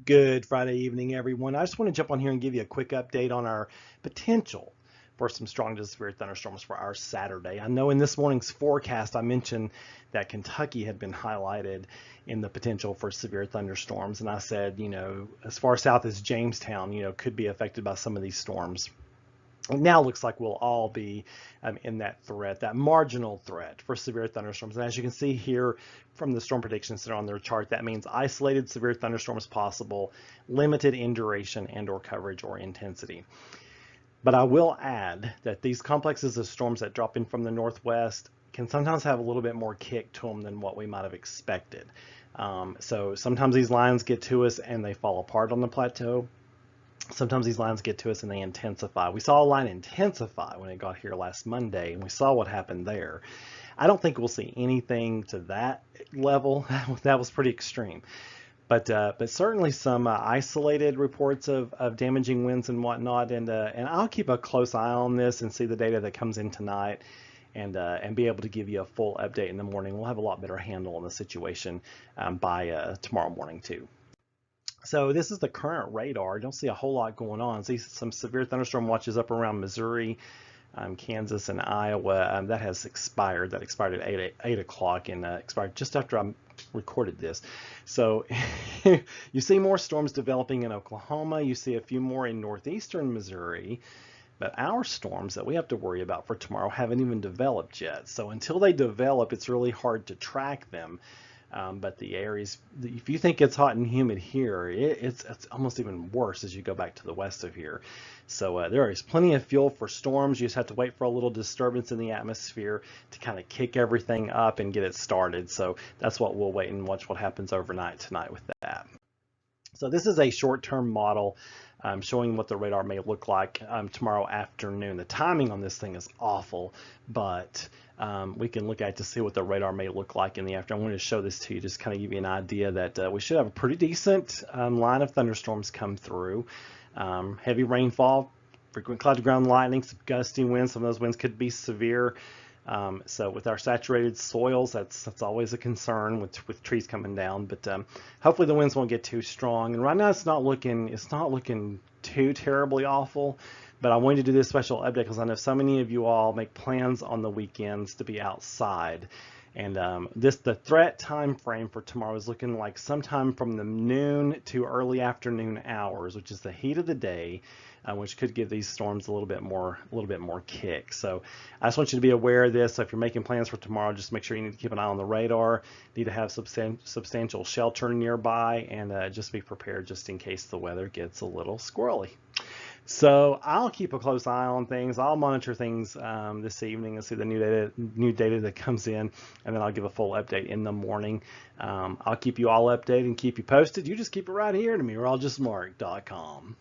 Good Friday evening, everyone. I just want to jump on here and give you a quick update on our potential for some strong to severe thunderstorms for our Saturday. I know in this morning's forecast, I mentioned that Kentucky had been highlighted in the potential for severe thunderstorms. And I said, as far south as Jamestown, could be affected by some of these storms. Now looks like we'll all be in that threat, that marginal threat for severe thunderstorms. And as you can see here from the storm predictions that are on their chart, that means isolated severe thunderstorms possible, limited in duration and or coverage or intensity. But I will add that these complexes of storms that drop in from the northwest can sometimes have a little bit more kick to them than what we might have expected. So sometimes these lines get to us and they fall apart on the plateau. Sometimes these lines get to us and they intensify. We saw a line intensify when it got here last Monday, and we saw what happened there. I don't think we'll see anything to that level. That was pretty extreme. But certainly some isolated reports of damaging winds and whatnot. And I'll keep a close eye on this and see the data that comes in tonight, and be able to give you a full update in the morning. We'll have a lot better handle on the situation by tomorrow morning too. So this is the current radar. Don't see a whole lot going on. See some severe thunderstorm watches up around Missouri, Kansas, and Iowa. That has expired. That expired at 8 o'clock and expired just after I recorded this. So you see more storms developing in Oklahoma. You see a few more in northeastern Missouri. But our storms that we have to worry about for tomorrow haven't even developed yet. So until they develop, it's really hard to track them. But the areas, if you think it's hot and humid here, it's almost even worse as you go back to the west of here. So there is plenty of fuel for storms. You just have to wait for a little disturbance in the atmosphere to kind of kick everything up and get it started. So that's what we'll wait and watch what happens overnight tonight with that. So this is a short-term model showing what the radar may look like tomorrow afternoon. The timing on this thing is awful, but we can look at to see what the radar may look like in the afternoon. I wanted to show this to you, just kind of give you an idea that we should have a pretty decent line of thunderstorms come through. Heavy rainfall, frequent cloud to ground lightning, some gusty winds. Some of those winds could be severe. So with our saturated soils, that's always a concern with trees coming down. But hopefully the winds won't get too strong. And right now it's not looking too terribly awful. But I wanted to do this special update because I know so many of you all make plans on the weekends to be outside. And the threat time frame for tomorrow is looking like sometime from the noon to early afternoon hours, which is the heat of the day, which could give these storms a little bit more kick. So I just want you to be aware of this. So if you're making plans for tomorrow, just make sure you need to keep an eye on the radar. Need to have substantial shelter nearby, and just be prepared just in case the weather gets a little squirrely. So I'll keep a close eye on things. I'll monitor things this evening and see the new data that comes in, and then I'll give a full update in the morning. I'll keep you all updated and keep you posted. You just keep it right here to meteorologistmark.com.